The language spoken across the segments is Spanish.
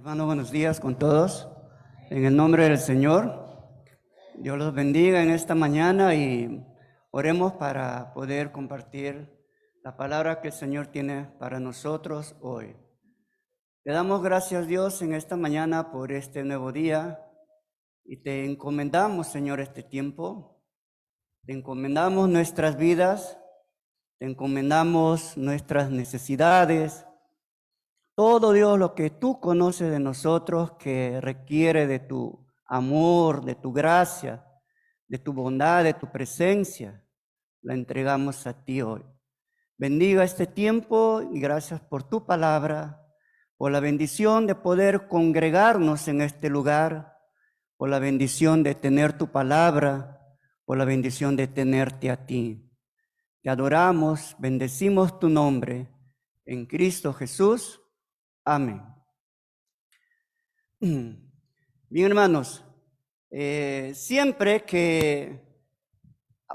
Hermano, buenos días con todos. En el nombre del Señor, Dios los bendiga en esta mañana y oremos para poder compartir la palabra que el Señor tiene para nosotros hoy. Te damos gracias, Dios, en esta mañana por este nuevo día y te encomendamos, Señor, este tiempo. Te encomendamos nuestras vidas, te encomendamos nuestras necesidades, todo, Dios, lo que tú conoces de nosotros que requiere de tu amor, de tu gracia, de tu bondad, de tu presencia, la entregamos a ti hoy. Bendiga este tiempo y gracias por tu palabra, por la bendición de poder congregarnos en este lugar, por la bendición de tener tu palabra, por la bendición de tenerte a ti. Te adoramos, bendecimos tu nombre en Cristo Jesús. Amén. Bien, hermanos, siempre que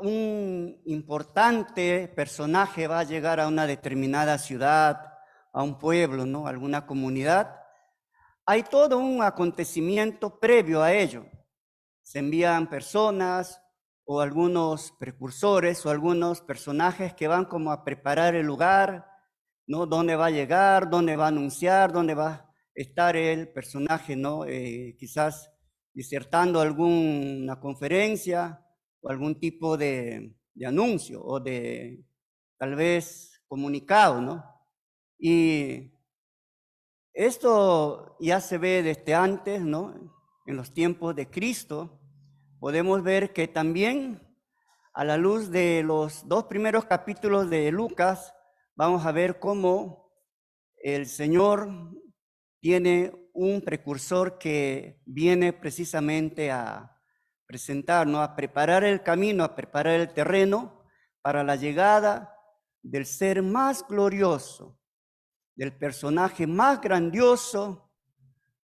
un importante personaje va a llegar a una determinada ciudad, a un pueblo, ¿no? Alguna comunidad, hay todo un acontecimiento previo a ello. Se envían personas o algunos precursores o algunos personajes que van como a preparar el lugar, ¿no? Dónde va a llegar, dónde va a anunciar, dónde va a estar el personaje, ¿no? Quizás disertando alguna conferencia o algún tipo de anuncio o de tal vez comunicado, ¿no? Y esto ya se ve desde antes, ¿no? En los tiempos de Cristo, podemos ver que también a la luz de los dos primeros capítulos de Lucas, vamos a ver cómo el Señor tiene un precursor que viene precisamente a presentarnos, a preparar el camino, a preparar el terreno para la llegada del ser más glorioso, del personaje más grandioso,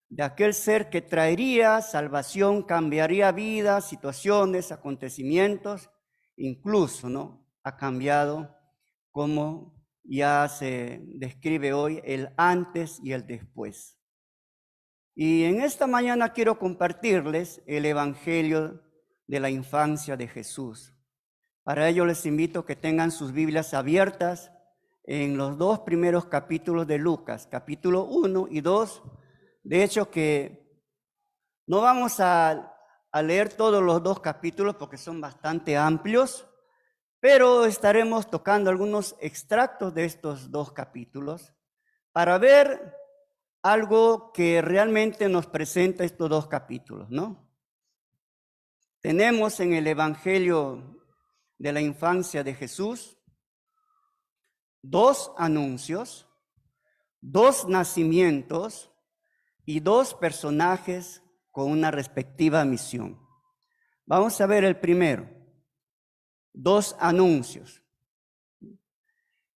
de aquel ser que traería salvación, cambiaría vidas, situaciones, acontecimientos, incluso, ¿no? Ha cambiado como ya se describe hoy el antes y el después. Y en esta mañana quiero compartirles el Evangelio de la infancia de Jesús. Para ello les invito a que tengan sus Biblias abiertas en los dos primeros capítulos de Lucas, capítulo 1 y 2. De hecho que no vamos a leer todos los dos capítulos porque son bastante amplios, pero estaremos tocando algunos extractos de estos dos capítulos para ver algo que realmente nos presenta estos dos capítulos, ¿no? Tenemos en el Evangelio de la infancia de Jesús dos anuncios, dos nacimientos y dos personajes con una respectiva misión. Vamos a ver el primero, dos anuncios.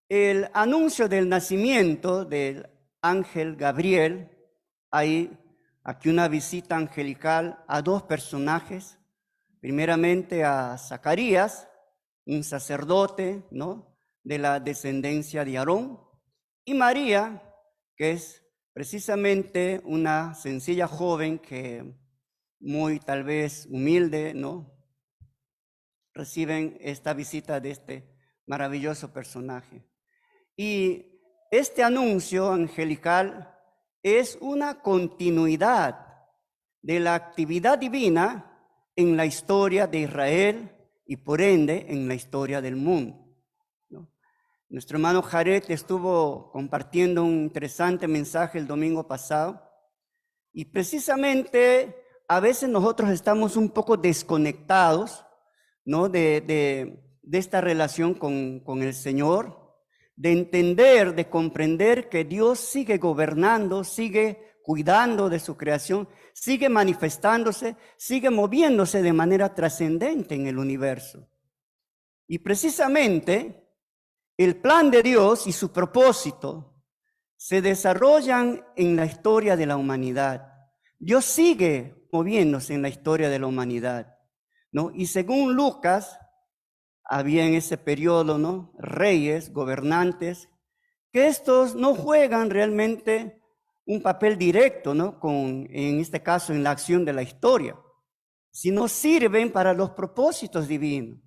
El anuncio del nacimiento del ángel Gabriel, hay aquí una visita angelical a dos personajes, primeramente a Zacarías, un sacerdote, ¿no?, de la descendencia de Aarón, y María, que es precisamente una sencilla joven que muy tal vez humilde, ¿no?, reciben esta visita de este maravilloso personaje. Y este anuncio angelical es una continuidad de la actividad divina en la historia de Israel y por ende en la historia del mundo, ¿no? Nuestro hermano Jared estuvo compartiendo un interesante mensaje el domingo pasado y precisamente a veces nosotros estamos un poco desconectados, ¿no?, de esta relación con el Señor, de entender, de comprender que Dios sigue gobernando, sigue cuidando de su creación, sigue manifestándose, sigue moviéndose de manera trascendente en el universo. Y precisamente el plan de Dios y su propósito se desarrollan en la historia de la humanidad. Dios sigue moviéndose en la historia de la humanidad, ¿no? Y según Lucas, había en ese periodo, ¿no?, reyes, gobernantes, que estos no juegan realmente un papel directo, ¿no? En este caso, en la acción de la historia, sino sirven para los propósitos divinos.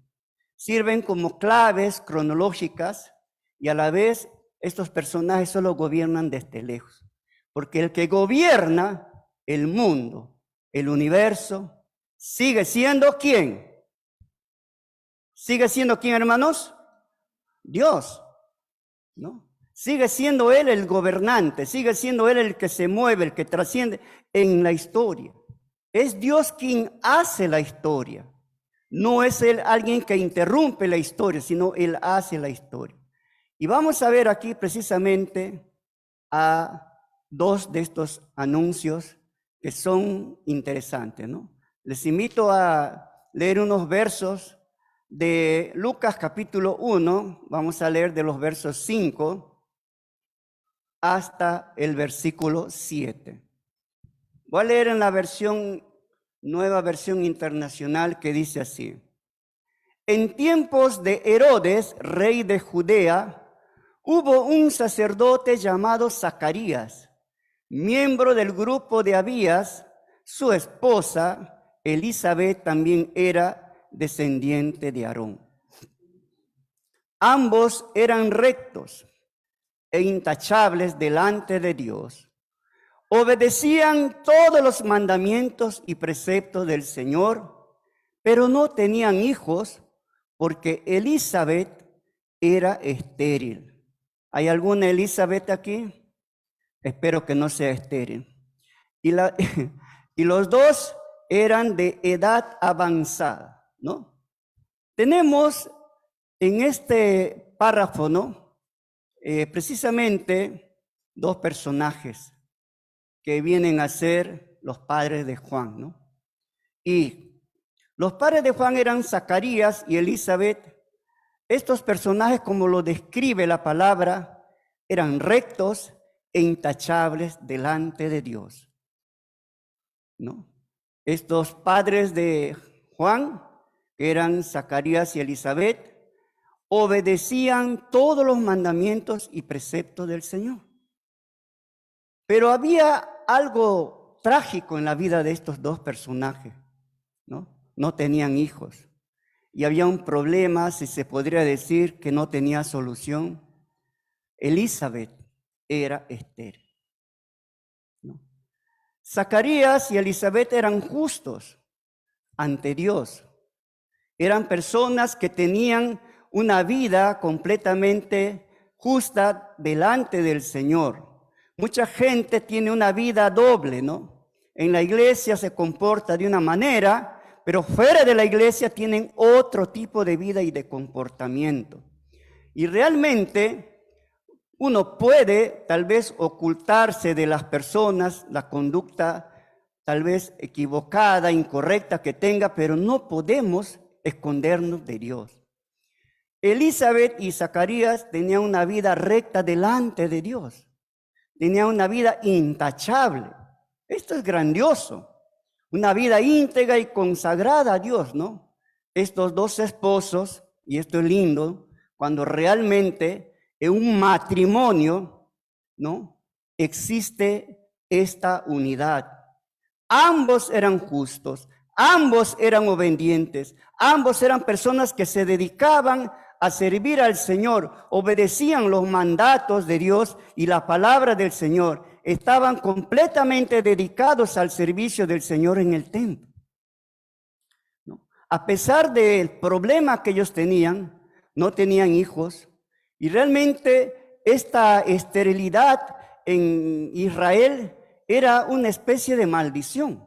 Sirven como claves cronológicas y a la vez estos personajes solo gobiernan desde lejos. Porque el que gobierna el mundo, el universo, sigue siendo ¿quién? ¿Sigue siendo quién, hermanos? Dios, ¿no? Sigue siendo Él el gobernante, sigue siendo Él el que se mueve, el que trasciende en la historia. Es Dios quien hace la historia. No es Él alguien que interrumpe la historia, sino Él hace la historia. Y vamos a ver aquí precisamente a dos de estos anuncios que son interesantes, ¿no? Les invito a leer unos versos de Lucas capítulo 1, vamos a leer de los versos 5 hasta el versículo 7. Voy a leer en la nueva versión internacional, que dice así: en tiempos de Herodes, rey de Judea, hubo un sacerdote llamado Zacarías, miembro del grupo de Abías. Su esposa, Elizabeth, también era descendiente de Aarón. Ambos eran rectos e intachables delante de Dios. Obedecían todos los mandamientos y preceptos del Señor, pero no tenían hijos porque Elizabeth era estéril. ¿Hay alguna Elizabeth aquí? Espero que no sea estéril. Y los dos eran de edad avanzada, ¿no? Tenemos en este párrafo, ¿no? Precisamente dos personajes que vienen a ser los padres de Juan, ¿no? Y los padres de Juan eran Zacarías y Elizabeth. Estos personajes, como lo describe la palabra, eran rectos e intachables delante de Dios, ¿no? Estos padres de Juan, que eran Zacarías y Elizabeth, obedecían todos los mandamientos y preceptos del Señor. Pero había algo trágico en la vida de estos dos personajes, ¿no? No tenían hijos. Y había un problema, si se podría decir, que no tenía solución. Elizabeth era estéril, ¿no? Zacarías y Elizabeth eran justos ante Dios. Eran personas que tenían una vida completamente justa delante del Señor. Mucha gente tiene una vida doble, ¿no? En la iglesia se comporta de una manera, pero fuera de la iglesia tienen otro tipo de vida y de comportamiento. Y realmente uno puede tal vez ocultarse de las personas, la conducta tal vez equivocada, incorrecta que tenga, pero no podemos escondernos de Dios. Elizabeth y Zacarías tenían una vida recta delante de Dios. Tenían una vida intachable. Esto es grandioso. Una vida íntegra y consagrada a Dios, ¿no? Estos dos esposos, y esto es lindo, cuando realmente en un matrimonio, ¿no? Existe esta unidad. Ambos eran justos, ambos eran obedientes, ambos eran personas que se dedicaban a servir al Señor, obedecían los mandatos de Dios y la palabra del Señor, estaban completamente dedicados al servicio del Señor en el templo, ¿no? A pesar del problema que ellos tenían, no tenían hijos, y realmente esta esterilidad en Israel era una especie de maldición,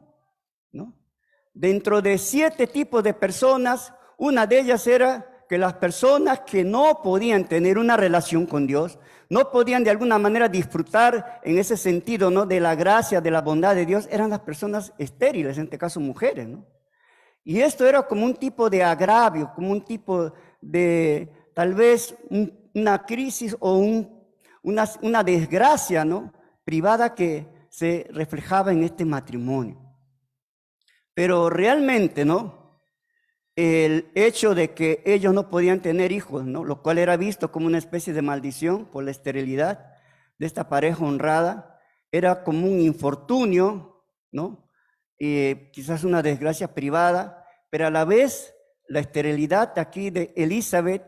¿no? Dentro de 7 tipos de personas, una de ellas era que las personas que no podían tener una relación con Dios, no podían de alguna manera disfrutar en ese sentido, ¿no? De la gracia, de la bondad de Dios, eran las personas estériles, en este caso mujeres, ¿no? Y esto era como un tipo de agravio, como un tipo de tal vez una crisis o una desgracia, ¿no? Privada que se reflejaba en este matrimonio. Pero realmente, ¿no? El hecho de que ellos no podían tener hijos, ¿no? Lo cual era visto como una especie de maldición por la esterilidad de esta pareja honrada, era como un infortunio, ¿no? Quizás una desgracia privada, pero a la vez la esterilidad aquí de Elizabeth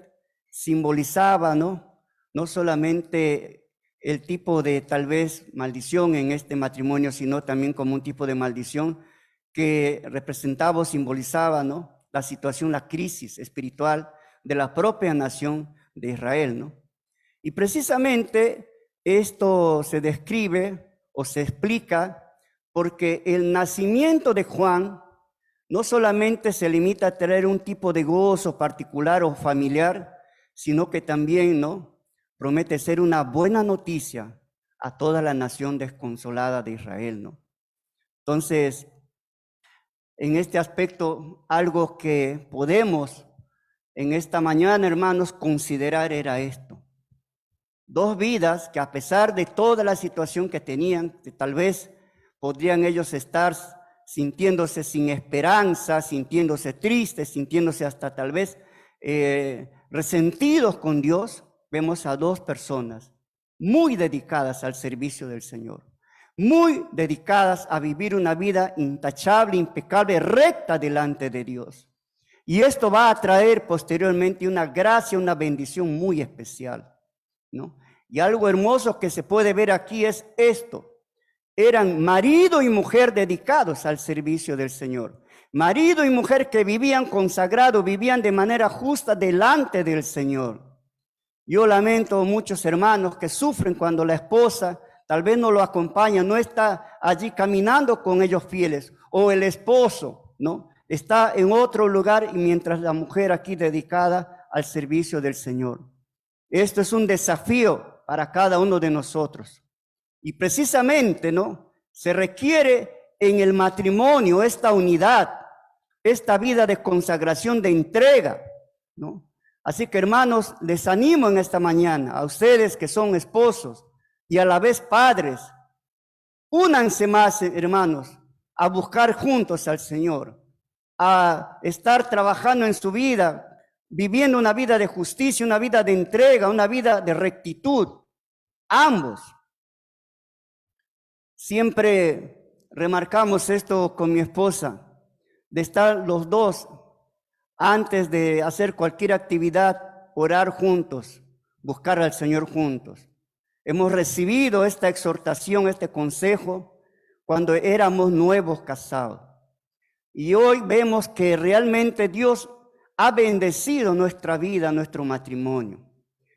simbolizaba, ¿no? No solamente el tipo de tal vez maldición en este matrimonio, sino también como un tipo de maldición que representaba o simbolizaba, ¿no? La situación, la crisis espiritual de la propia nación de Israel, ¿no? Y precisamente esto se describe o se explica porque el nacimiento de Juan no solamente se limita a traer un tipo de gozo particular o familiar, sino que también, ¿no?, promete ser una buena noticia a toda la nación desconsolada de Israel, ¿no? Entonces, en este aspecto, algo que podemos en esta mañana, hermanos, considerar era esto. Dos vidas que a pesar de toda la situación que tenían, que tal vez podrían ellos estar sintiéndose sin esperanza, sintiéndose tristes, sintiéndose hasta tal vez resentidos con Dios, vemos a dos personas muy dedicadas al servicio del Señor, muy dedicadas a vivir una vida intachable, impecable, recta delante de Dios. Y esto va a traer posteriormente una gracia, una bendición muy especial, ¿no? Y algo hermoso que se puede ver aquí es esto. Eran marido y mujer dedicados al servicio del Señor. Marido y mujer que vivían consagrados, vivían de manera justa delante del Señor. Yo lamento muchos hermanos que sufren cuando la esposa tal vez no lo acompaña, no está allí caminando con ellos fieles, o el esposo, ¿no?, está en otro lugar y mientras la mujer aquí dedicada al servicio del Señor. Esto es un desafío para cada uno de nosotros. Y precisamente, ¿no?, se requiere en el matrimonio esta unidad, esta vida de consagración, de entrega, ¿no? Así que, hermanos, les animo en esta mañana a ustedes que son esposos y a la vez padres, únanse más, hermanos, a buscar juntos al Señor, a estar trabajando en su vida, viviendo una vida de justicia, una vida de entrega, una vida de rectitud. Ambos. Siempre remarcamos esto con mi esposa, de estar los dos antes de hacer cualquier actividad, orar juntos, buscar al Señor juntos. Hemos recibido esta exhortación, este consejo, cuando éramos nuevos casados. Y hoy vemos que realmente Dios ha bendecido nuestra vida, nuestro matrimonio.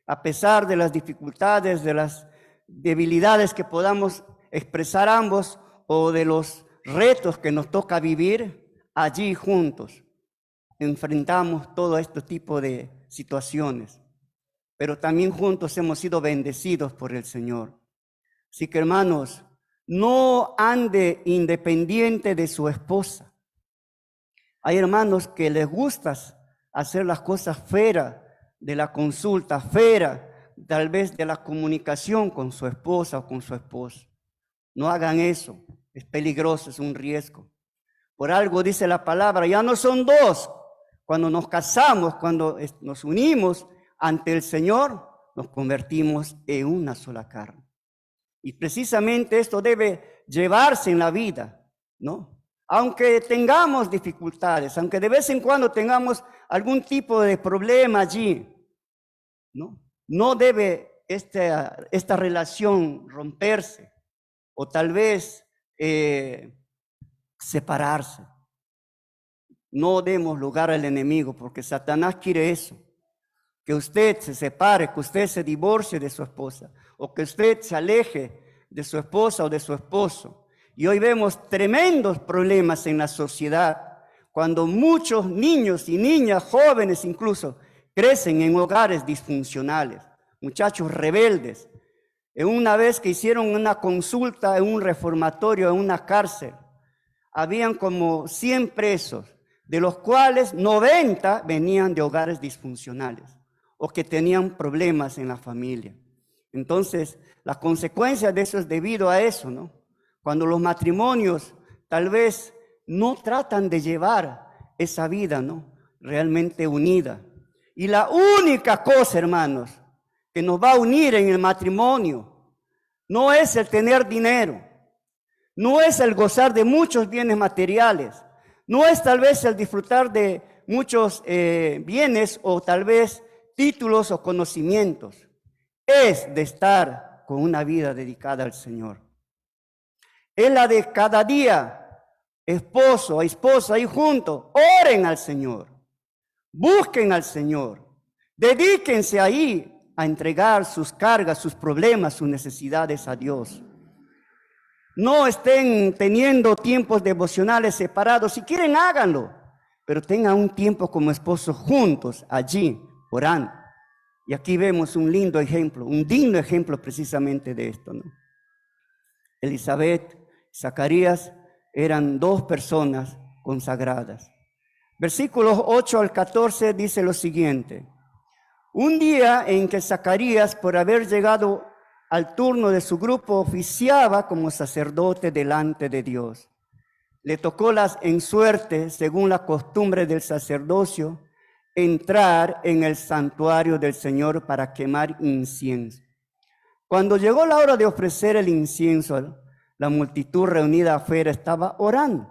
A pesar de las dificultades, de las debilidades que podamos expresar ambos o de los retos que nos toca vivir, allí juntos enfrentamos todo este tipo de situaciones. Pero también juntos hemos sido bendecidos por el Señor. Así que, hermanos, no ande independiente de su esposa. Hay hermanos que les gusta hacer las cosas fuera de la consulta, fuera tal vez de la comunicación con su esposa o con su esposo. No hagan eso, es peligroso, es un riesgo. Por algo dice la palabra, ya no son dos. Cuando nos casamos, cuando nos unimos ante el Señor, nos convertimos en una sola carne. Y precisamente esto debe llevarse en la vida, ¿no? Aunque tengamos dificultades, aunque de vez en cuando tengamos algún tipo de problema allí, ¿no? No debe esta relación romperse o tal vez separarse. No demos lugar al enemigo porque Satanás quiere eso, que usted se separe, que usted se divorcie de su esposa o que usted se aleje de su esposa o de su esposo. Y hoy vemos tremendos problemas en la sociedad cuando muchos niños y niñas, jóvenes incluso, crecen en hogares disfuncionales, muchachos rebeldes. Una vez que hicieron una consulta en un reformatorio, en una cárcel, habían como 100 presos, de los cuales 90 venían de hogares disfuncionales o que tenían problemas en la familia. Entonces, la consecuencia de eso es debido a eso, ¿no? Cuando los matrimonios tal vez no tratan de llevar esa vida, ¿no?, realmente unida. Y la única cosa, hermanos, que nos va a unir en el matrimonio no es el tener dinero, no es el gozar de muchos bienes materiales, no es tal vez el disfrutar de muchos bienes o tal vez títulos o conocimientos. Es de estar con una vida dedicada al Señor. Es la de cada día, esposo, esposa, ahí juntos, oren al Señor, busquen al Señor, dedíquense ahí a entregar sus cargas, sus problemas, sus necesidades a Dios. No estén teniendo tiempos devocionales separados. Si quieren, háganlo, pero tengan un tiempo como esposos juntos allí, orando. Y aquí vemos un lindo ejemplo, un digno ejemplo precisamente de esto, ¿no? Elizabeth, Zacarías eran dos personas consagradas. Versículos 8 al 14 dice lo siguiente: un día en que Zacarías, por haber llegado al turno de su grupo, oficiaba como sacerdote delante de Dios. Le tocó en suerte, según la costumbre del sacerdocio, entrar en el santuario del Señor para quemar incienso. Cuando llegó la hora de ofrecer el incienso, la multitud reunida afuera estaba orando.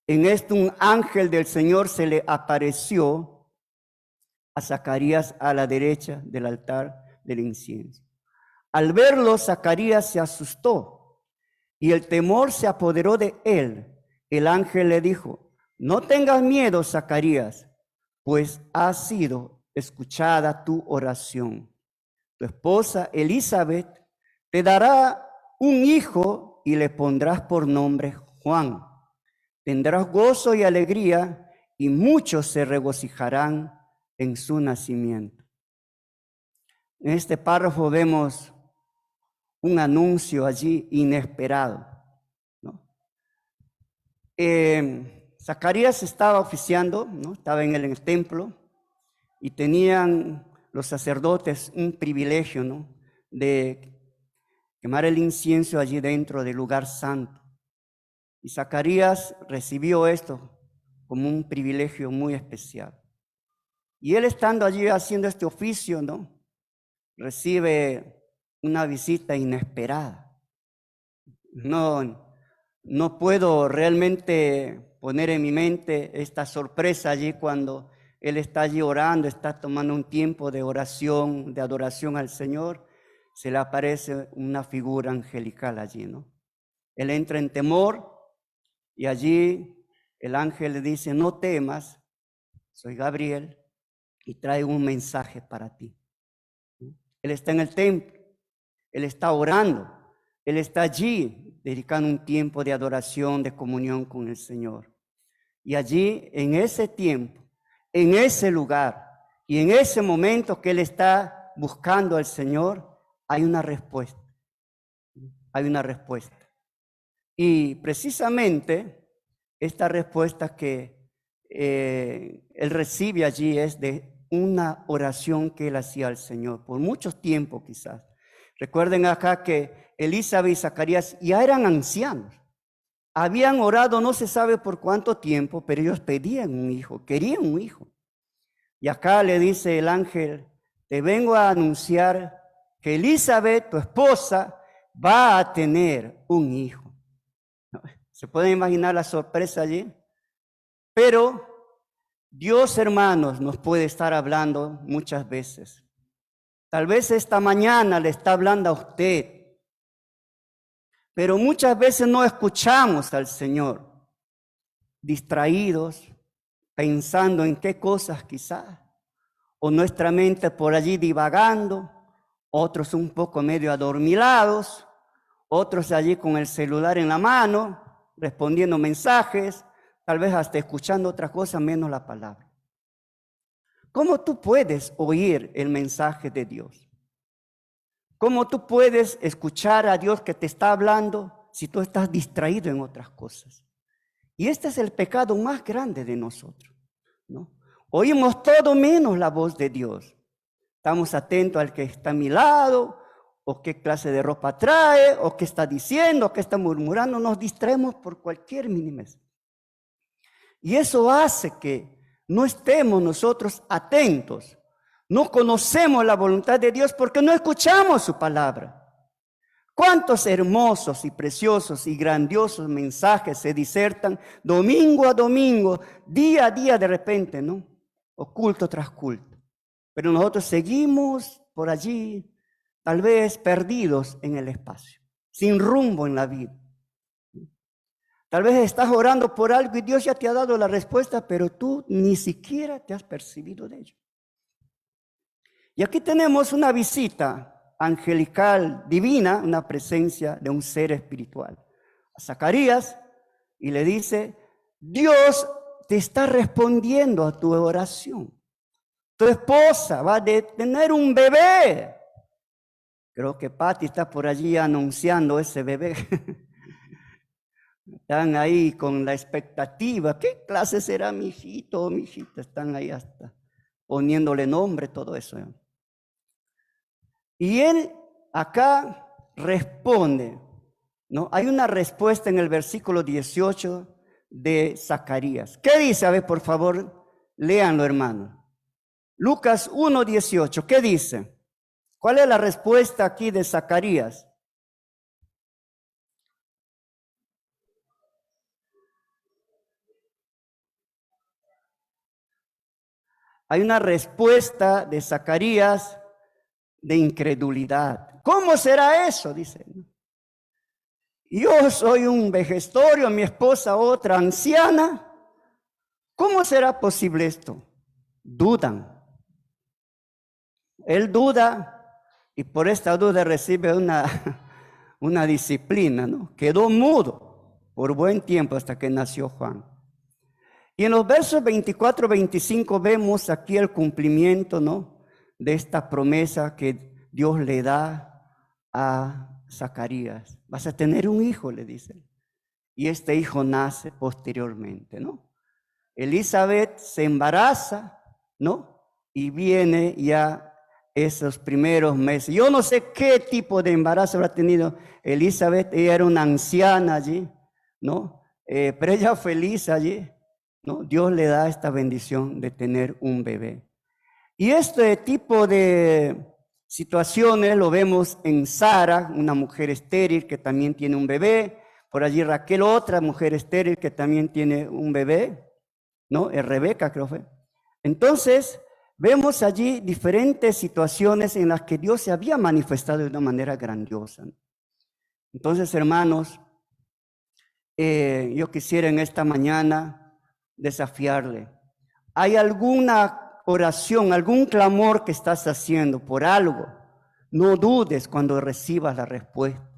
En esto un ángel del Señor se le apareció a Zacarías a la derecha del altar del incienso. Al verlo, Zacarías se asustó y el temor se apoderó de él. El ángel le dijo: no tengas miedo, Zacarías, pues ha sido escuchada tu oración. Tu esposa Elizabeth te dará un hijo y le pondrás por nombre Juan. Tendrás gozo y alegría y muchos se regocijarán en su nacimiento. En este párrafo vemos un anuncio allí inesperado, ¿no? Zacarías estaba oficiando, ¿no? Estaba en el templo y tenían los sacerdotes un privilegio, ¿no? De quemar el incienso allí dentro del lugar santo. Y Zacarías recibió esto como un privilegio muy especial. Y él, estando allí haciendo este oficio, ¿no?, recibe una visita inesperada. No puedo realmente poner en mi mente esta sorpresa allí cuando él está allí orando, está tomando un tiempo de oración, de adoración al Señor. Se le aparece una figura angelical allí, ¿no? Él entra en temor y allí el ángel le dice: no temas, soy Gabriel y traigo un mensaje para ti. Él está en el templo, él está orando, él está allí dedicando un tiempo de adoración, de comunión con el Señor. Y allí, en ese tiempo, en ese lugar y en ese momento que él está buscando al Señor, hay una respuesta. Hay una respuesta. Y precisamente esta respuesta que él recibe allí es de una oración que él hacía al Señor por mucho tiempo quizás. Recuerden acá que Elizabeth y Zacarías ya eran ancianos. Habían orado no se sabe por cuánto tiempo, pero ellos pedían un hijo, querían un hijo. Y acá le dice el ángel: te vengo a anunciar que Elizabeth, tu esposa, va a tener un hijo. ¿Se pueden imaginar la sorpresa allí? Pero Dios, hermanos, nos puede estar hablando muchas veces. Tal vez esta mañana le está hablando a usted, pero muchas veces no escuchamos al Señor, distraídos, pensando en qué cosas quizás, o nuestra mente por allí divagando, otros un poco medio adormilados, otros allí con el celular en la mano, respondiendo mensajes, tal vez hasta escuchando otra cosa menos la palabra. ¿Cómo tú puedes oír el mensaje de Dios? ¿Cómo tú puedes escuchar a Dios que te está hablando si tú estás distraído en otras cosas? Y este es el pecado más grande de nosotros, ¿no? Oímos todo menos la voz de Dios. Estamos atentos al que está a mi lado, o qué clase de ropa trae, o qué está diciendo, o qué está murmurando. Nos distraemos por cualquier mínimez. Y eso hace que no estemos nosotros atentos. No conocemos la voluntad de Dios porque no escuchamos su palabra. Cuántos hermosos y preciosos y grandiosos mensajes se disertan domingo a domingo, día a día de repente, ¿no? O culto tras culto. Pero nosotros seguimos por allí, tal vez perdidos en el espacio, sin rumbo en la vida. Tal vez estás orando por algo y Dios ya te ha dado la respuesta, pero tú ni siquiera te has percibido de ello. Y aquí tenemos una visita angelical, divina, una presencia de un ser espiritual. A Zacarías, y le dice, Dios te está respondiendo a tu oración. Tu esposa va a tener un bebé. Creo que Patti está por allí anunciando ese bebé. Están ahí con la expectativa. ¿Qué clase será mi hijito o mi hijita? Están ahí hasta poniéndole nombre, todo eso. Y él acá responde, ¿no? Hay una respuesta en el versículo 18 de Zacarías. ¿Qué dice? A ver, por favor, léanlo, hermano. Lucas 1:18, ¿qué dice? ¿Cuál es la respuesta aquí de Zacarías? Hay una respuesta de Zacarías de incredulidad. ¿Cómo será eso? Dice. Yo soy un vejestorio, mi esposa otra anciana. ¿Cómo será posible esto? Dudan. Él duda y por esta duda recibe una disciplina, ¿no? Quedó mudo por buen tiempo hasta que nació Juan. Y en los versos 24-25 vemos aquí el cumplimiento, ¿no? De esta promesa que Dios le da a Zacarías. Vas a tener un hijo, le dice. Y este hijo nace posteriormente, ¿no? Elizabeth se embaraza, ¿no? Y viene ya esos primeros meses. Yo no sé qué tipo de embarazo habrá tenido Elizabeth. Ella era una anciana allí, ¿no? Pero ella feliz allí, ¿no? Dios le da esta bendición de tener un bebé. Y este tipo de situaciones lo vemos en Sara, una mujer estéril que también tiene un bebé. Por allí Raquel, otra mujer estéril que también tiene un bebé, ¿no? Rebeca creo fue. Entonces, vemos allí diferentes situaciones en las que Dios se había manifestado de una manera grandiosa. Entonces, hermanos, yo quisiera en esta mañana desafiarle. ¿Hay alguna oración, algún clamor que estás haciendo por algo? No dudes cuando recibas la respuesta,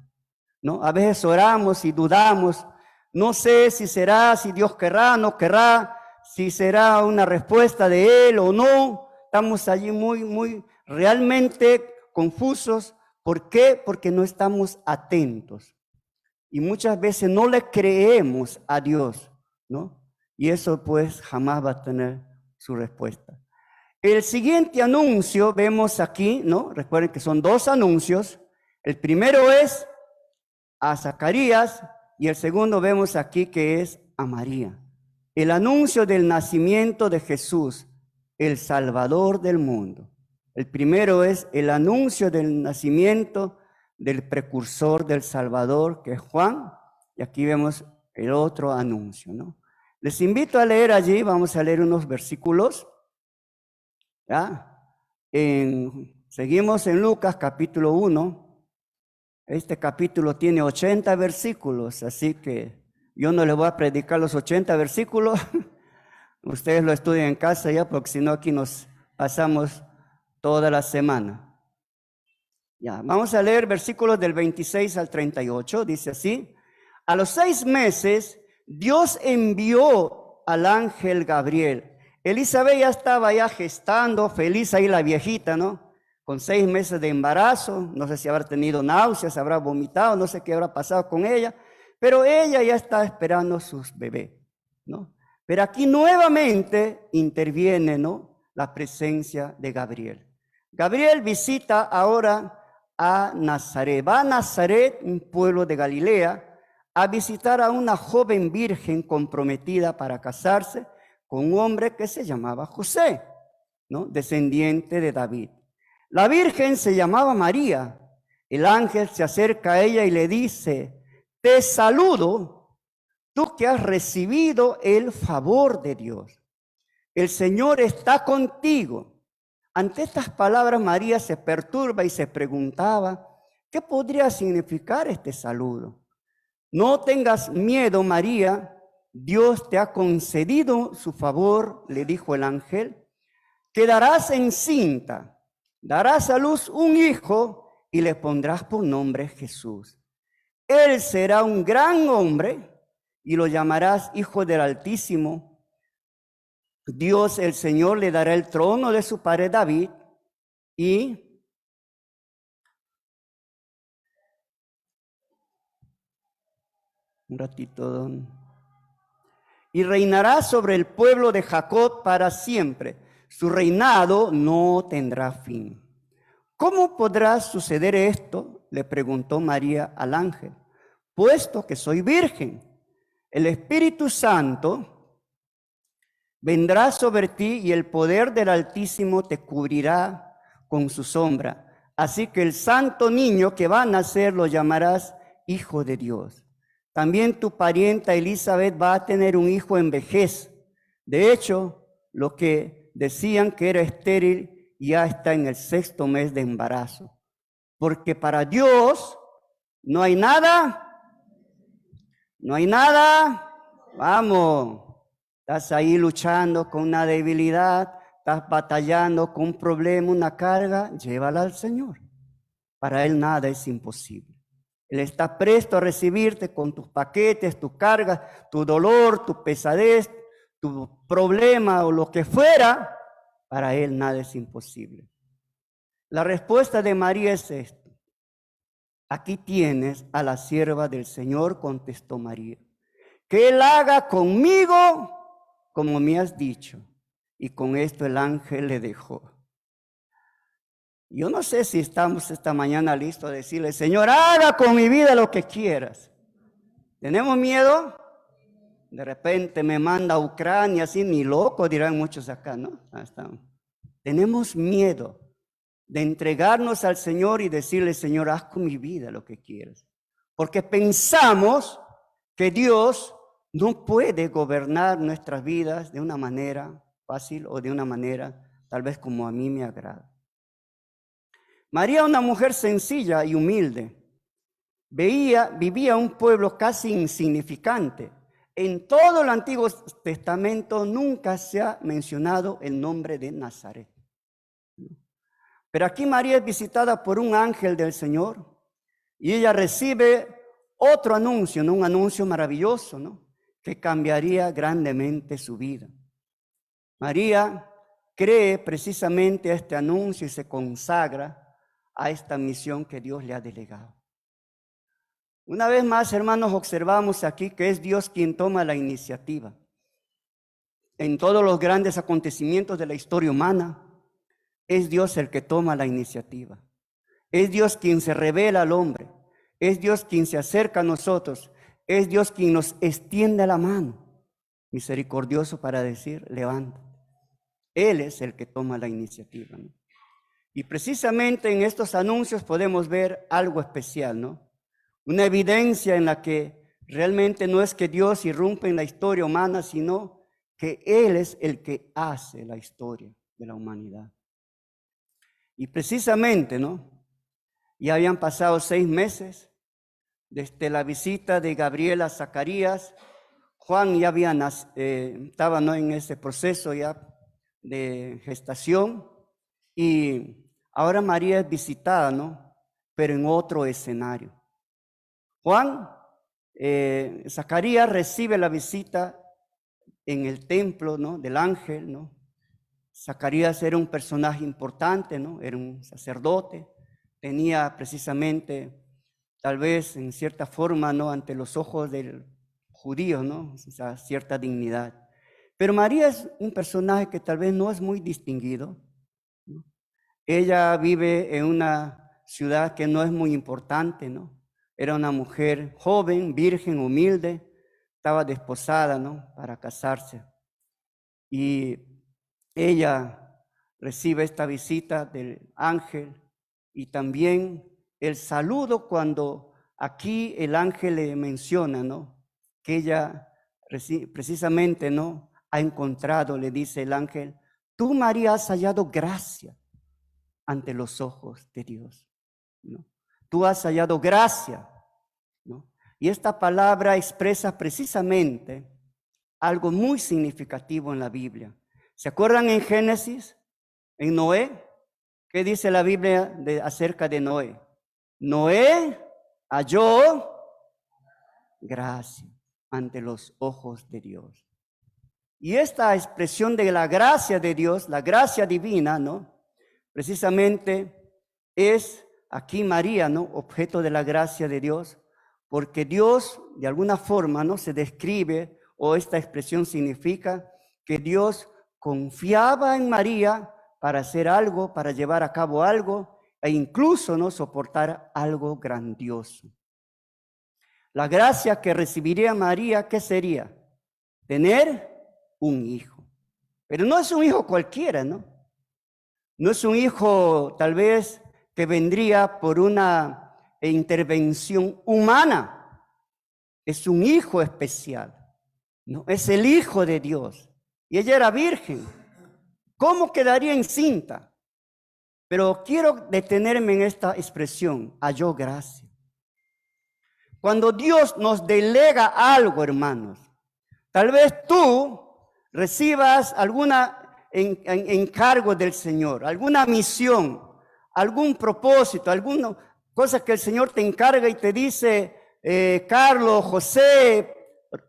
¿no? A veces oramos y dudamos. No sé si será, si Dios querrá, no querrá, si será una respuesta de Él o no. Estamos allí muy realmente confusos. ¿Por qué? Porque no estamos atentos. Y muchas veces no le creemos a Dios, ¿no? Y eso pues jamás va a tener su respuesta. El siguiente anuncio vemos aquí, ¿no? Recuerden que son dos anuncios. El primero es a Zacarías y el segundo vemos aquí que es a María. El anuncio del nacimiento de Jesús, el Salvador del mundo. El primero es el anuncio del nacimiento del precursor del Salvador, que es Juan, y aquí vemos el otro anuncio, ¿no? Les invito a leer allí, vamos a leer unos versículos, ¿ya? Seguimos en Lucas capítulo 1, este capítulo tiene 80 versículos, así que yo no les voy a predicar los 80 versículos, ustedes lo estudian en casa ya, porque si no aquí nos pasamos toda la semana. Ya, vamos a leer versículos del 26 al 38, dice así: a los 6 meses, Dios envió al ángel Gabriel. Elizabeth ya estaba ya gestando, feliz ahí la viejita, ¿no? Con 6 meses de embarazo, no sé si habrá tenido náuseas, habrá vomitado, no sé qué habrá pasado con ella, pero ella ya está esperando sus bebés, ¿no? Pero aquí nuevamente interviene, ¿no? La presencia de Gabriel. Gabriel visita ahora a Nazaret, va a Nazaret, un pueblo de Galilea, a visitar a una joven virgen comprometida para casarse con un hombre que se llamaba José, ¿no? Descendiente de David. La virgen se llamaba María. El ángel se acerca a ella y le dice: te saludo, tú que has recibido el favor de Dios. El Señor está contigo. Ante estas palabras, María se perturba y se preguntaba: ¿qué podría significar este saludo? No tengas miedo, María, Dios te ha concedido su favor, le dijo el ángel. Quedarás encinta, darás a luz un hijo y le pondrás por nombre Jesús. Él será un gran hombre y lo llamarás Hijo del Altísimo. Dios el Señor le dará el trono de su padre David y un ratito. Y reinará sobre el pueblo de Jacob para siempre. Su reinado no tendrá fin. ¿Cómo podrá suceder esto?, le preguntó María al ángel. Puesto que soy virgen, el Espíritu Santo vendrá sobre ti y el poder del Altísimo te cubrirá con su sombra. Así que el santo niño que va a nacer lo llamarás Hijo de Dios. También tu parienta Elizabeth va a tener un hijo en vejez. De hecho, lo que decían que era estéril ya está en el 6º mes de embarazo. Porque para Dios no hay nada, vamos, estás ahí luchando con una debilidad, estás batallando con un problema, una carga, llévala al Señor. Para Él nada es imposible. Él está presto a recibirte con tus paquetes, tus cargas, tu dolor, tu pesadez, tu problema o lo que fuera. Para Él nada es imposible. La respuesta de María es esto. Aquí tienes a la sierva del Señor, contestó María. Que Él haga conmigo como me has dicho. Y con esto el ángel le dejó. Yo no sé si estamos esta mañana listos a decirle: Señor, haga con mi vida lo que quieras. ¿Tenemos miedo? De repente me manda a Ucrania, así ni loco, dirán muchos acá, ¿no? Tenemos miedo de entregarnos al Señor y decirle: Señor, haz con mi vida lo que quieras. Porque pensamos que Dios no puede gobernar nuestras vidas de una manera fácil o de una manera tal vez como a mí me agrada. María, una mujer sencilla y humilde, vivía un pueblo casi insignificante. En todo el Antiguo Testamento nunca se ha mencionado el nombre de Nazaret. Pero aquí María es visitada por un ángel del Señor y ella recibe otro anuncio, ¿no? Un anuncio maravilloso, ¿no? Que cambiaría grandemente su vida. María cree precisamente a este anuncio y se consagra a esta misión que Dios le ha delegado. Una vez más, hermanos, observamos aquí que es Dios quien toma la iniciativa. En todos los grandes acontecimientos de la historia humana, es Dios el que toma la iniciativa. Es Dios quien se revela al hombre. Es Dios quien se acerca a nosotros. Es Dios quien nos extiende la mano, misericordioso, para decir: levanta. Él es el que toma la iniciativa, ¿no? Y precisamente en estos anuncios podemos ver algo especial, ¿no? Una evidencia en la que realmente no es que Dios irrumpe en la historia humana, sino que Él es el que hace la historia de la humanidad. Y precisamente, ¿no? Ya habían pasado 6 meses desde la visita de Gabriel a Zacarías. Juan ya estaba, ¿no?, en ese proceso ya de gestación, y ahora María es visitada, ¿no?, pero en otro escenario. Zacarías recibe la visita en el templo, ¿no?, del ángel, ¿no? Zacarías era un personaje importante, ¿no? Era un sacerdote, tenía precisamente, tal vez en cierta forma, ¿no?, ante los ojos del judío, ¿no?, o sea, cierta dignidad. Pero María es un personaje que tal vez no es muy distinguido, ¿no? Ella vive en una ciudad que no es muy importante, ¿no? Era una mujer joven, virgen, humilde, estaba desposada, ¿no?, para casarse. Y ella recibe esta visita del ángel y también el saludo cuando aquí el ángel le menciona, ¿no? Que ella precisamente, ¿no? Ha encontrado, le dice el ángel, tú, María, has hallado gracia ante los ojos de Dios, ¿no? Tú has hallado gracia, ¿no? Y esta palabra expresa precisamente algo muy significativo en la Biblia. ¿Se acuerdan en Génesis, en Noé? ¿Qué dice la Biblia acerca de Noé? Noé halló gracia ante los ojos de Dios. Y esta expresión de la gracia de Dios, la gracia divina, ¿no? Precisamente es aquí María, ¿no? Objeto de la gracia de Dios, porque Dios de alguna forma, ¿no? Se describe, o esta expresión significa que Dios confiaba en María para hacer algo, para llevar a cabo algo, e incluso, ¿no? Soportar algo grandioso. La gracia que recibiría María, ¿qué sería? Tener un hijo. Pero no es un hijo cualquiera, ¿no? No es un hijo tal vez que vendría por una intervención humana. Es un hijo especial, ¿no? Es el Hijo de Dios. Y ella era virgen. ¿Cómo quedaría encinta? Pero quiero detenerme en esta expresión, halló gracia. Cuando Dios nos delega algo, hermanos, tal vez tú recibas alguna encargo del Señor, alguna misión, algún propósito, alguna cosa que el Señor te encarga y te dice, Carlos, José,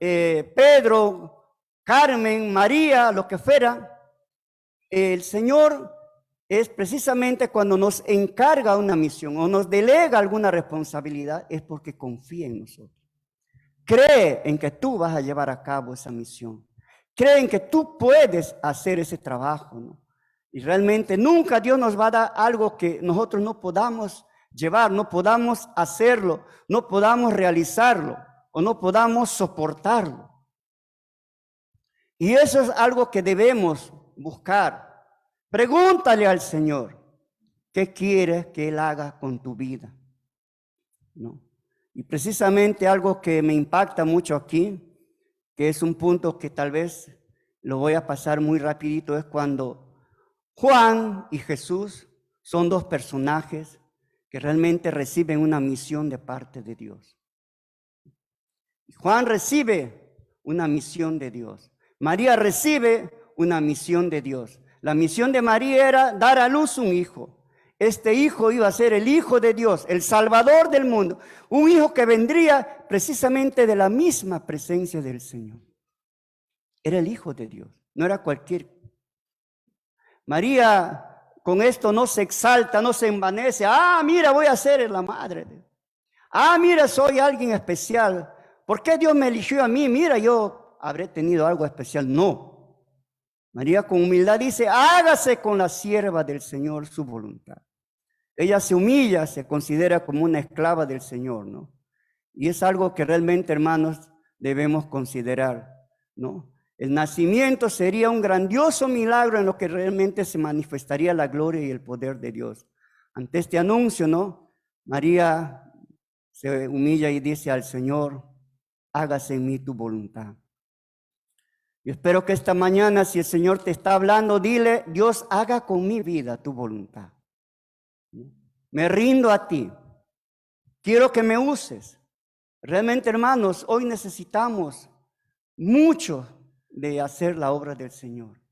Pedro, Carmen, María, lo que fuera. El Señor es precisamente cuando nos encarga una misión o nos delega alguna responsabilidad, es porque confía en nosotros. Cree en que tú vas a llevar a cabo esa misión. Cree en que tú puedes hacer ese trabajo, ¿no? Y realmente nunca Dios nos va a dar algo que nosotros no podamos llevar, no podamos hacerlo, no podamos realizarlo o no podamos soportarlo. Y eso es algo que debemos buscar. Pregúntale al Señor, ¿qué quieres que Él haga con tu vida? ¿No? Y precisamente algo que me impacta mucho aquí, que es un punto que tal vez lo voy a pasar muy rapidito, es cuando Juan y Jesús son dos personajes que realmente reciben una misión de parte de Dios. Juan recibe una misión de Dios. María recibe una misión de Dios. La misión de María era dar a luz un hijo. Este hijo iba a ser el Hijo de Dios, el Salvador del mundo. Un hijo que vendría precisamente de la misma presencia del Señor. Era el Hijo de Dios, no era cualquier. María con esto no se exalta, no se envanece. Ah, mira, voy a ser la madre. Ah, mira, soy alguien especial. ¿Por qué Dios me eligió a mí? Mira, yo habré tenido algo especial. No. María con humildad dice, hágase con la sierva del Señor su voluntad. Ella se humilla, se considera como una esclava del Señor, ¿no? Y es algo que realmente, hermanos, debemos considerar, ¿no? El nacimiento sería un grandioso milagro en lo que realmente se manifestaría la gloria y el poder de Dios. Ante este anuncio, ¿no? María se humilla y dice al Señor, hágase en mí tu voluntad. Yo espero que esta mañana, si el Señor te está hablando, dile, Dios, haga con mi vida tu voluntad. Me rindo a ti. Quiero que me uses. Realmente, hermanos, hoy necesitamos mucho de hacer la obra del Señor.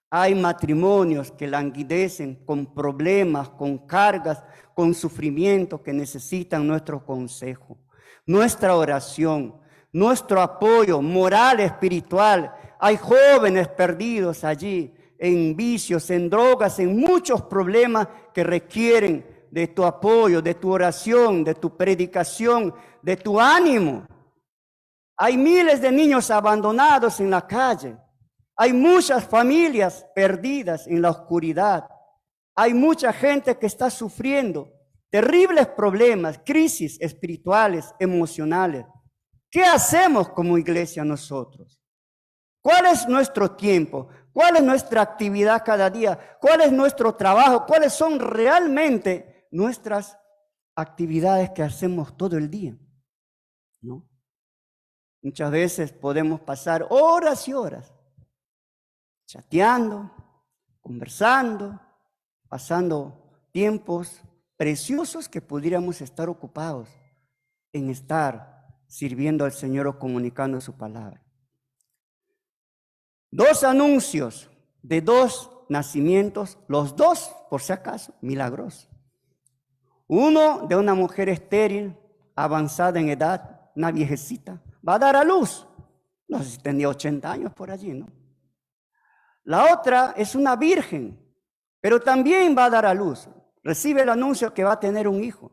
Hay matrimonios que languidecen con problemas, con cargas, con sufrimiento, que necesitan nuestro consejo, nuestra oración, nuestro apoyo moral, espiritual. Hay jóvenes perdidos allí en vicios, en drogas, en muchos problemas que requieren de tu apoyo, de tu oración, de tu predicación, de tu ánimo. Hay miles de niños abandonados en la calle. Hay muchas familias perdidas en la oscuridad. Hay mucha gente que está sufriendo terribles problemas, crisis espirituales, emocionales. ¿Qué hacemos como iglesia nosotros? ¿Cuál es nuestro tiempo? ¿Cuál es nuestra actividad cada día? ¿Cuál es nuestro trabajo? ¿Cuáles son realmente nuestras actividades que hacemos todo el día, ¿no? Muchas veces podemos pasar horas y horas chateando, conversando, pasando tiempos preciosos que pudiéramos estar ocupados en estar sirviendo al Señor o comunicando su palabra. 2 anuncios de 2 nacimientos, los 2, por si acaso, milagrosos. Uno de una mujer estéril, avanzada en edad, una viejecita, va a dar a luz. No sé si tenía 80 años por allí, ¿no? La otra es una virgen, pero también va a dar a luz. Recibe el anuncio que va a tener un hijo,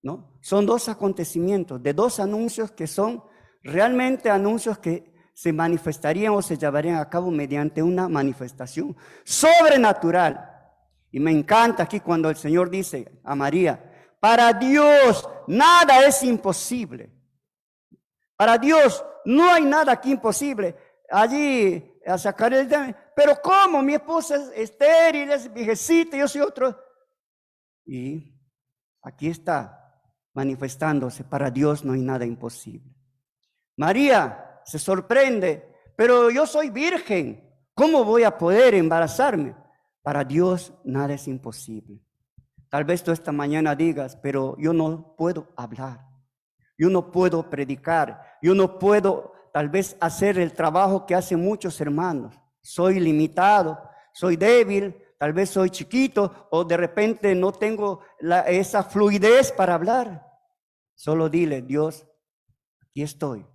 ¿no? Son 2 acontecimientos, de 2 anuncios que son realmente anuncios que se manifestarían o se llevarían a cabo mediante una manifestación sobrenatural. Y me encanta aquí cuando el Señor dice a María, para Dios nada es imposible. Para Dios no hay nada aquí imposible. Allí a Zacarías, pero ¿cómo? Mi esposa es estéril, es viejecita, yo soy otro. Y aquí está manifestándose, para Dios no hay nada imposible. María se sorprende, pero yo soy virgen, ¿cómo voy a poder embarazarme? Para Dios nada es imposible. Tal vez tú esta mañana digas, pero yo no puedo hablar, yo no puedo predicar, yo no puedo tal vez hacer el trabajo que hacen muchos hermanos. Soy limitado, soy débil, tal vez soy chiquito o de repente no tengo esa fluidez para hablar. Solo dile, Dios, aquí estoy.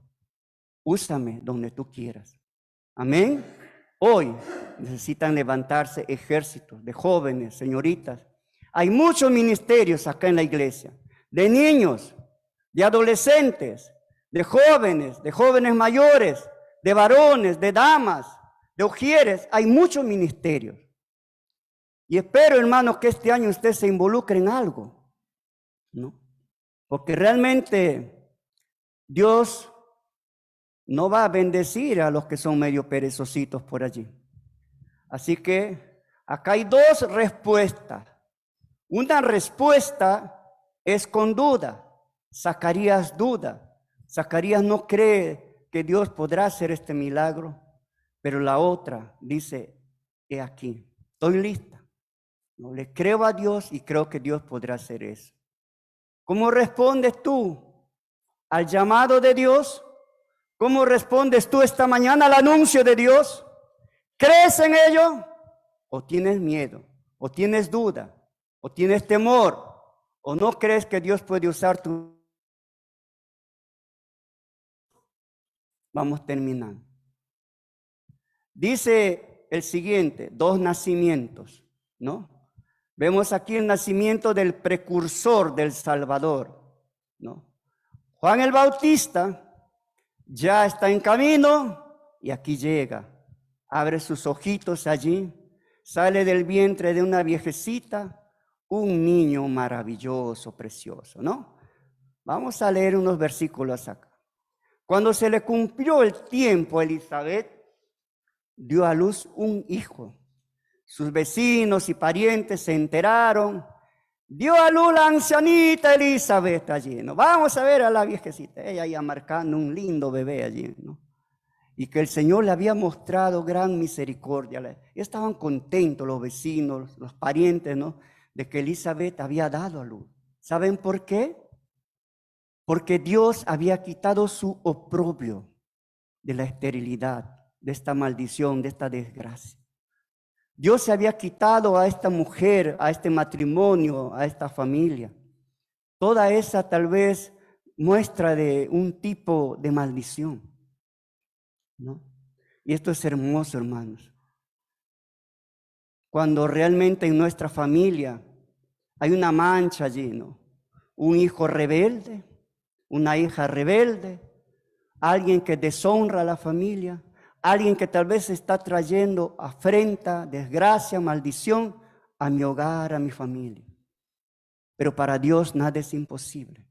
Úsame donde tú quieras. Amén. Hoy necesitan levantarse ejércitos de jóvenes, señoritas. Hay muchos ministerios acá en la iglesia, de niños, de adolescentes, de jóvenes mayores, de varones, de damas, de ujieres. Hay muchos ministerios. Y espero, hermanos, que este año usted se involucre en algo, ¿no? Porque realmente Dios no va a bendecir a los que son medio perezositos por allí. Así que acá hay 2 respuestas. Una respuesta es con duda. Zacarías duda. Zacarías no cree que Dios podrá hacer este milagro. Pero la otra dice, he aquí, estoy lista. No le creo a Dios y creo que Dios podrá hacer eso. ¿Cómo respondes tú al llamado de Dios? ¿Cómo respondes tú esta mañana al anuncio de Dios? ¿Crees en ello? ¿O tienes miedo? ¿O tienes duda? ¿O tienes temor? ¿O no crees que Dios puede usar tu... Vamos terminando. Dice el siguiente, 2 nacimientos, ¿no? Vemos aquí el nacimiento del precursor del Salvador, ¿no? Juan el Bautista ya está en camino y aquí llega. Abre sus ojitos allí, sale del vientre de una viejecita, un niño maravilloso, precioso, ¿no? Vamos a leer unos versículos acá. Cuando se le cumplió el tiempo a Elizabeth, dio a luz un hijo. Sus vecinos y parientes se enteraron. Dio a luz la ancianita Elizabeth allí, ¿no? Vamos a ver a la viejecita, ella ya marcando un lindo bebé allí, ¿no? Y que el Señor le había mostrado gran misericordia. Y estaban contentos los vecinos, los parientes, ¿no? De que Elizabeth había dado a luz. ¿Saben por qué? Porque Dios había quitado su oprobio de la esterilidad, de esta maldición, de esta desgracia. Dios se había quitado a esta mujer, a este matrimonio, a esta familia. Toda esa tal vez muestra de un tipo de maldición, ¿no? Y esto es hermoso, hermanos. Cuando realmente en nuestra familia hay una mancha allí, ¿no? Un hijo rebelde, una hija rebelde, alguien que deshonra a la familia, alguien que tal vez está trayendo afrenta, desgracia, maldición a mi hogar, a mi familia. Pero para Dios nada es imposible.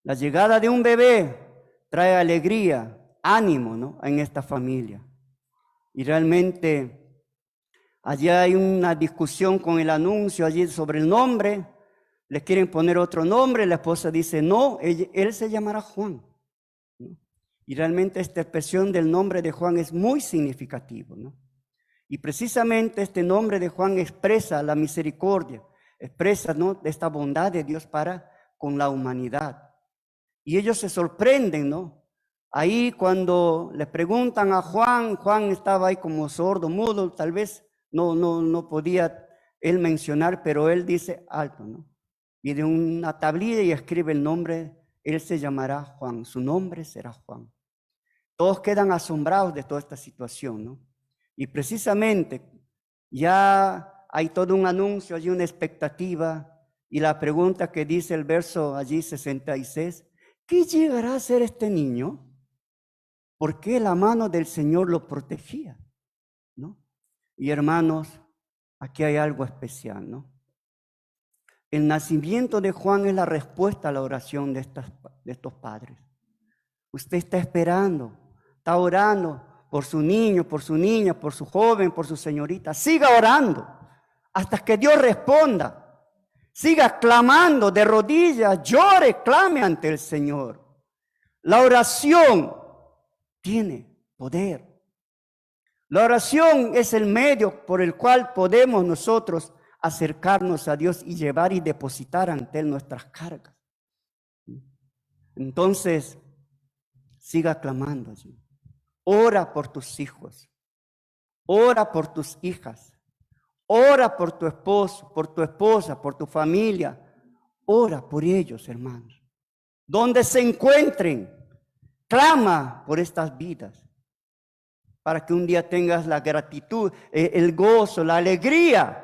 La llegada de un bebé trae alegría, ánimo, ¿no? En esta familia. Y realmente allí hay una discusión con el anuncio allí sobre el nombre. le quieren poner otro nombre, la esposa dice, no, él se llamará Juan. ¿No? Y realmente esta expresión del nombre de Juan es muy significativo, ¿no? Y precisamente este nombre de Juan expresa la misericordia, expresa, ¿no?, esta bondad de Dios para con la humanidad. Y ellos se sorprenden, ¿no? Ahí cuando le preguntan a Juan, Juan estaba ahí como sordo, mudo, tal vez no podía él mencionar, pero él dice alto, ¿no? Y de una tablilla y escribe el nombre, él se llamará Juan, su nombre será Juan. Todos quedan asombrados de toda esta situación, ¿no? Y precisamente ya hay todo un anuncio, hay una expectativa, y la pregunta que dice el verso allí 66, ¿qué llegará a ser este niño? ¿Por qué la mano del Señor lo protegía? ¿No? Y hermanos, aquí hay algo especial, ¿no? El nacimiento de Juan es la respuesta a la oración de estos padres. Usted está esperando, está orando por su niño, por su niña, por su joven, por su señorita. Siga orando hasta que Dios responda. Siga clamando de rodillas, llore, clame ante el Señor. La oración tiene poder. La oración es el medio por el cual podemos nosotros acercarnos a Dios y llevar y depositar ante Él nuestras cargas. Entonces, siga clamando allí. Ora por tus hijos. Ora por tus hijas. Ora por tu esposo, por tu esposa, por tu familia. Ora por ellos, hermanos. Donde se encuentren, clama por estas vidas. Para que un día tengas la gratitud, el gozo, la alegría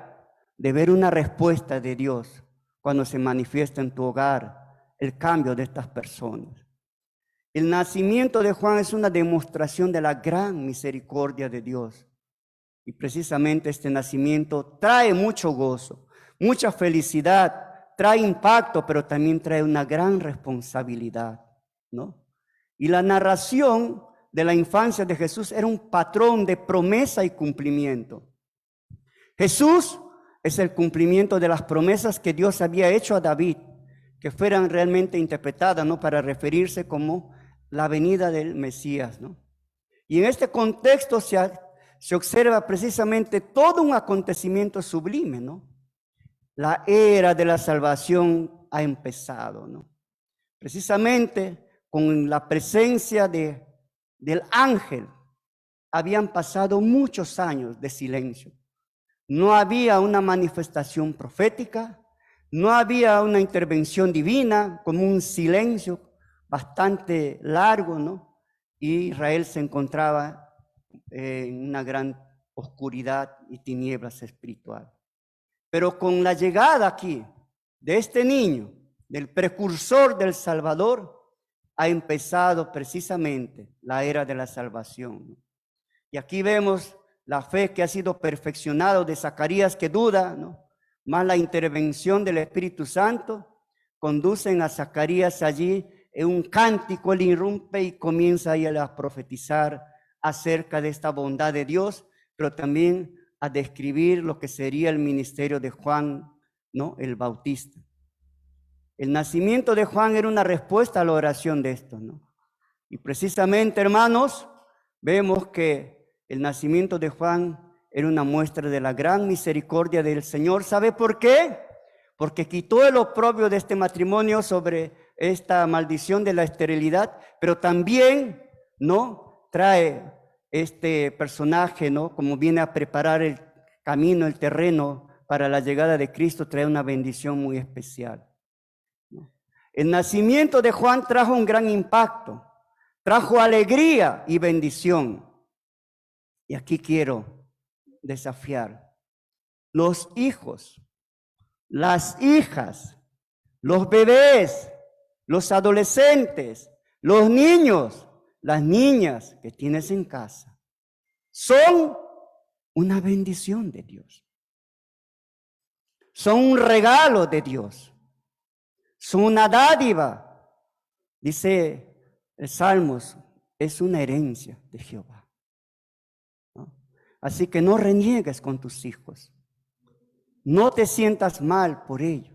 de ver una respuesta de Dios cuando se manifiesta en tu hogar el cambio de estas personas. El nacimiento de Juan es una demostración de la gran misericordia de Dios. Y precisamente este nacimiento trae mucho gozo, mucha felicidad, trae impacto, pero también trae una gran responsabilidad, ¿no? Y la narración de la infancia de Jesús era un patrón de promesa y cumplimiento. Jesús es el cumplimiento de las promesas que Dios había hecho a David, que fueran realmente interpretadas, ¿no?, para referirse como la venida del Mesías, ¿no? Y en este contexto se observa precisamente todo un acontecimiento sublime, ¿no? La era de la salvación ha empezado, ¿no? Precisamente con la presencia del ángel, habían pasado muchos años de silencio. No había una manifestación profética, no había una intervención divina, como un silencio bastante largo, ¿no? Y Israel se encontraba en una gran oscuridad y tinieblas espiritual. Pero con la llegada aquí de este niño, del precursor del Salvador, ha empezado precisamente la era de la salvación. Y aquí vemos la fe que ha sido perfeccionada de Zacarías que duda, ¿no? Más la intervención del Espíritu Santo conducen a Zacarías allí en un cántico, él irrumpe y comienza ahí a profetizar acerca de esta bondad de Dios, pero también a describir lo que sería el ministerio de Juan, ¿no?, el Bautista. El nacimiento de Juan era una respuesta a la oración de estos, ¿no? Y precisamente, hermanos, vemos que el nacimiento de Juan era una muestra de la gran misericordia del Señor. ¿Sabe por qué? Porque quitó el oprobio de este matrimonio sobre esta maldición de la esterilidad, pero también, ¿no?, trae este personaje, ¿no?, como viene a preparar el camino, el terreno para la llegada de Cristo, trae una bendición muy especial. El nacimiento de Juan trajo un gran impacto, trajo alegría y bendición. Y aquí quiero desafiar. Los hijos, las hijas, los bebés, los adolescentes, los niños, las niñas que tienes en casa, son una bendición de Dios. Son un regalo de Dios. Son una dádiva. Dice el Salmos, es una herencia de Jehová, ¿no? Así que no reniegues con tus hijos. No te sientas mal por ello.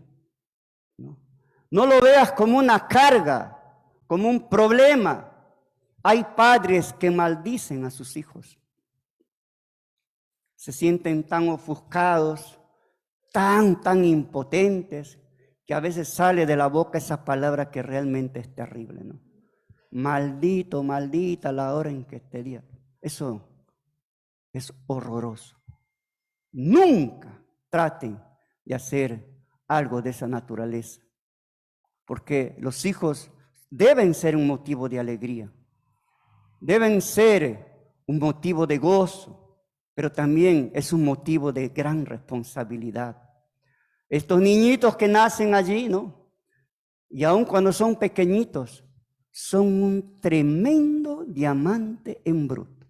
No lo veas como una carga, como un problema. Hay padres que maldicen a sus hijos. Se sienten tan ofuscados, tan impotentes, que a veces sale de la boca esa palabra que realmente es terrible, ¿no? Maldito, maldita la hora en que te diga. Eso es horroroso. Nunca traten de hacer algo de esa naturaleza, porque los hijos deben ser un motivo de alegría, deben ser un motivo de gozo, pero también es un motivo de gran responsabilidad. Estos niñitos que nacen allí, ¿no? Y aun cuando son pequeñitos, son un tremendo diamante en bruto,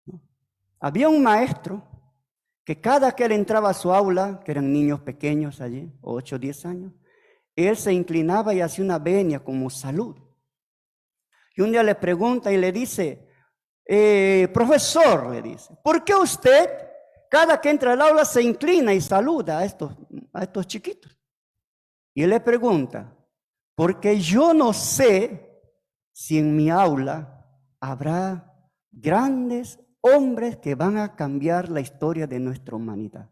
¿no? Había un maestro que cada que él entraba a su aula, que eran niños pequeños allí, 8 o 10 años, él se inclinaba y hacía una venia como salud. Y un día le pregunta y le dice, profesor, le dice, ¿por qué usted cada que entra al aula se inclina y saluda a estos chiquitos? Y él le pregunta, porque yo no sé si en mi aula habrá grandes hombres que van a cambiar la historia de nuestra humanidad.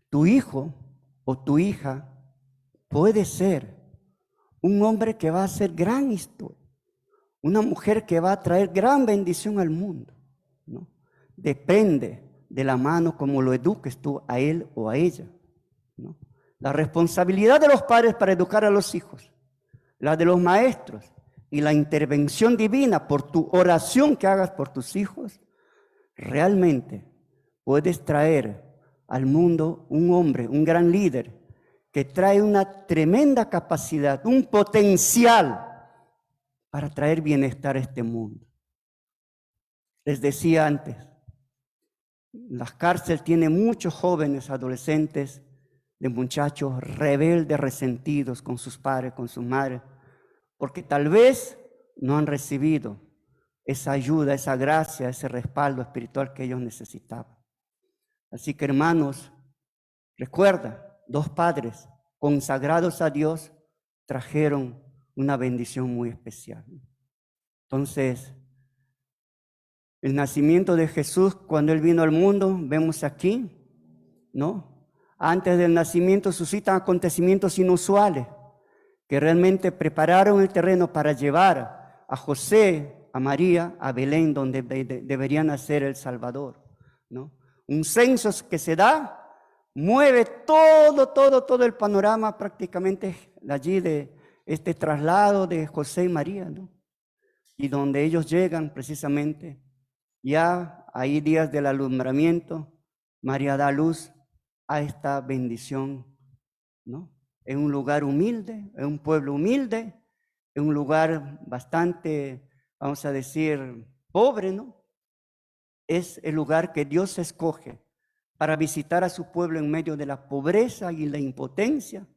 Tu hijo o tu hija puede ser un hombre que va a hacer gran historia, una mujer que va a traer gran bendición al mundo, ¿no? Depende de la mano como lo eduques tú a él o a ella, ¿no? La responsabilidad de los padres para educar a los hijos, la de los maestros y la intervención divina por tu oración que hagas por tus hijos, realmente puedes traer al mundo un hombre, un gran líder, que trae una tremenda capacidad, un potencial para traer bienestar a este mundo. Les decía antes, las cárceles tienen muchos jóvenes, adolescentes, de muchachos rebeldes, resentidos con sus padres, con sus madres, porque tal vez no han recibido esa ayuda, esa gracia, ese respaldo espiritual que ellos necesitaban. Así que, hermanos, recuerda, 2 padres consagrados a Dios trajeron una bendición muy especial. Entonces, el nacimiento de Jesús, cuando Él vino al mundo, vemos aquí, ¿no? Antes del nacimiento suscitan acontecimientos inusuales que realmente prepararon el terreno para llevar a José, a María, a Belén, donde debería nacer el Salvador, ¿no? Un censo que se da, mueve todo el panorama prácticamente allí de este traslado de José y María, ¿no? Y donde ellos llegan precisamente, ya hay días del alumbramiento, María da luz a esta bendición, ¿no? En un lugar humilde, en un pueblo humilde, en un lugar bastante, vamos a decir, pobre, ¿no? Es el lugar que Dios escoge para visitar a su pueblo en medio de la pobreza y la impotencia,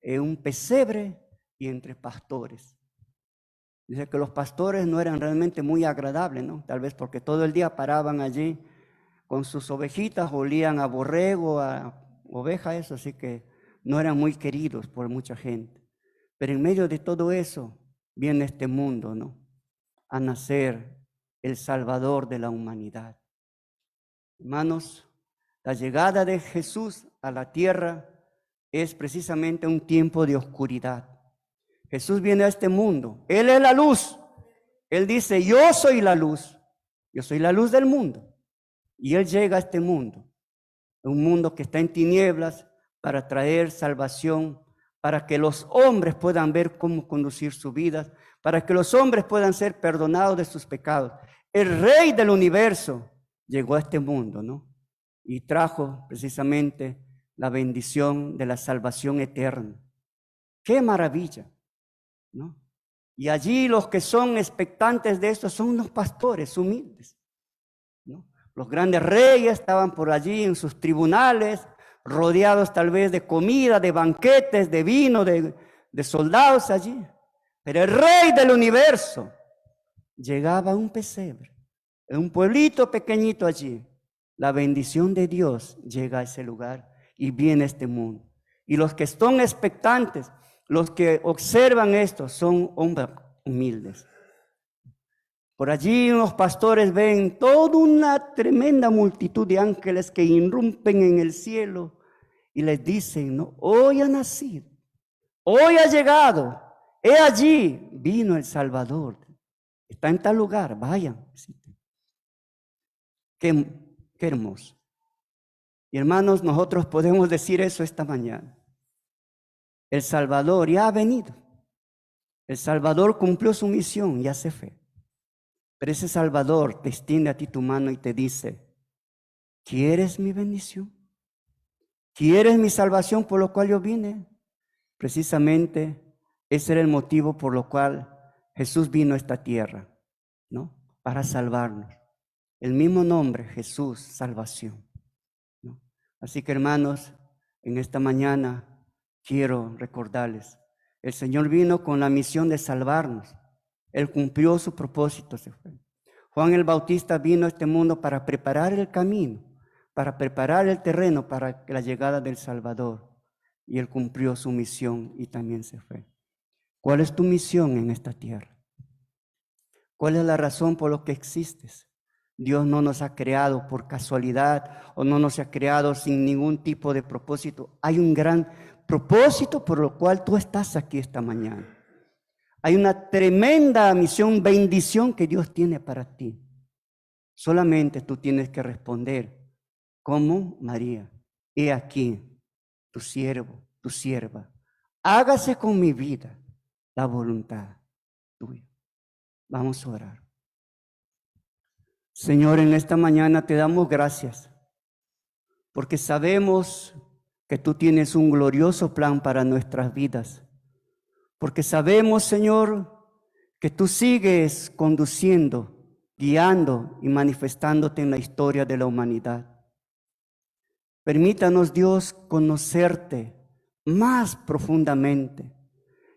en un pesebre y entre pastores. Dice que los pastores no eran realmente muy agradables, ¿no? Tal vez porque todo el día paraban allí con sus ovejitas, olían a borrego, a oveja, eso, así que no eran muy queridos por mucha gente. Pero en medio de todo eso viene este mundo, ¿no? A nacer el Salvador de la humanidad. Hermanos, la llegada de Jesús a la tierra es precisamente un tiempo de oscuridad. Jesús viene a este mundo, Él es la luz. Él dice, yo soy la luz del mundo. Y Él llega a este mundo, un mundo que está en tinieblas, para traer salvación, para que los hombres puedan ver cómo conducir su vida, para que los hombres puedan ser perdonados de sus pecados. El Rey del universo llegó a este mundo, ¿no? Y trajo precisamente la bendición de la salvación eterna. ¡Qué maravilla!, ¿no? Y allí los que son expectantes de esto son unos pastores humildes, ¿no? Los grandes reyes estaban por allí en sus tribunales, rodeados tal vez de comida, de banquetes, de vino, de soldados allí. Pero el Rey del universo llegaba a un pesebre, en un pueblito pequeñito allí. La bendición de Dios llega a ese lugar y viene a este mundo. Y los que están expectantes, los que observan esto, son hombres humildes. Por allí unos pastores ven toda una tremenda multitud de ángeles que irrumpen en el cielo y les dicen, ¿no? Hoy ha nacido, hoy ha llegado, he allí, vino el Salvador. Está en tal lugar, vayan. Qué hermoso. Y hermanos, nosotros podemos decir eso esta mañana. El Salvador ya ha venido. El Salvador cumplió su misión y hace fe. Pero ese Salvador te extiende a ti tu mano y te dice, ¿quieres mi bendición? ¿Quieres mi salvación por lo cual yo vine? Precisamente ese era el motivo por lo cual Jesús vino a esta tierra, ¿no? Para salvarnos. El mismo nombre, Jesús, salvación, ¿no? Así que hermanos, en esta mañana quiero recordarles, el Señor vino con la misión de salvarnos. Él cumplió su propósito, se fue. Juan el Bautista vino a este mundo para preparar el camino, para preparar el terreno para la llegada del Salvador. Y Él cumplió su misión y también se fue. ¿Cuál es tu misión en esta tierra? ¿Cuál es la razón por la que existes? Dios no nos ha creado por casualidad o no nos ha creado sin ningún tipo de propósito. Hay un gran propósito por lo cual tú estás aquí esta mañana. Hay una tremenda misión, bendición que Dios tiene para ti. Solamente tú tienes que responder como María. He aquí, tu siervo, tu sierva. Hágase con mi vida la voluntad tuya. Vamos a orar. Señor, en esta mañana te damos gracias porque sabemos que tú tienes un glorioso plan para nuestras vidas. Porque sabemos, Señor, que tú sigues conduciendo, guiando y manifestándote en la historia de la humanidad. Permítanos, Dios, conocerte más profundamente,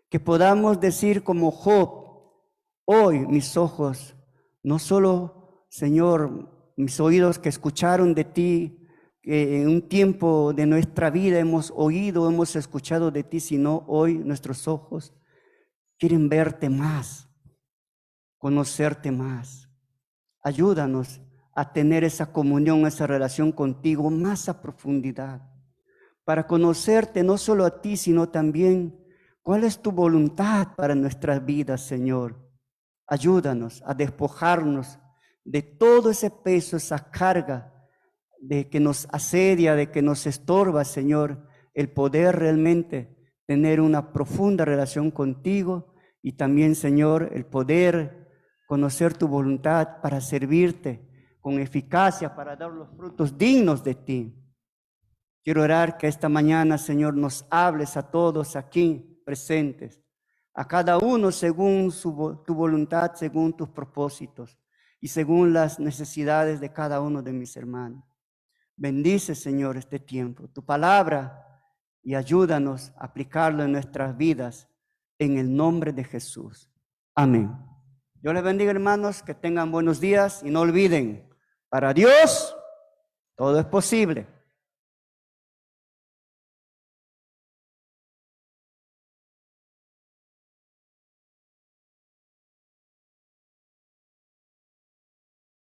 que podamos decir como Job, hoy mis ojos, no solo, Señor, mis oídos que escucharon de ti, que en un tiempo de nuestra vida hemos oído, hemos escuchado de ti, sino hoy nuestros ojos quieren verte más, conocerte más. Ayúdanos a tener esa comunión, esa relación contigo más a profundidad, para conocerte no solo a ti, sino también cuál es tu voluntad para nuestras vidas, Señor. Ayúdanos a despojarnos de todo ese peso, esa carga de que nos asedia, de que nos estorba, Señor, el poder realmente tener una profunda relación contigo y también, Señor, el poder conocer tu voluntad para servirte con eficacia, para dar los frutos dignos de ti. Quiero orar que esta mañana, Señor, nos hables a todos aquí presentes, a cada uno según tu voluntad, según tus propósitos y según las necesidades de cada uno de mis hermanos. Bendice, Señor, este tiempo, tu palabra, y ayúdanos a aplicarlo en nuestras vidas, en el nombre de Jesús. Amén. Dios les bendiga, hermanos, que tengan buenos días y no olviden, para Dios todo es posible.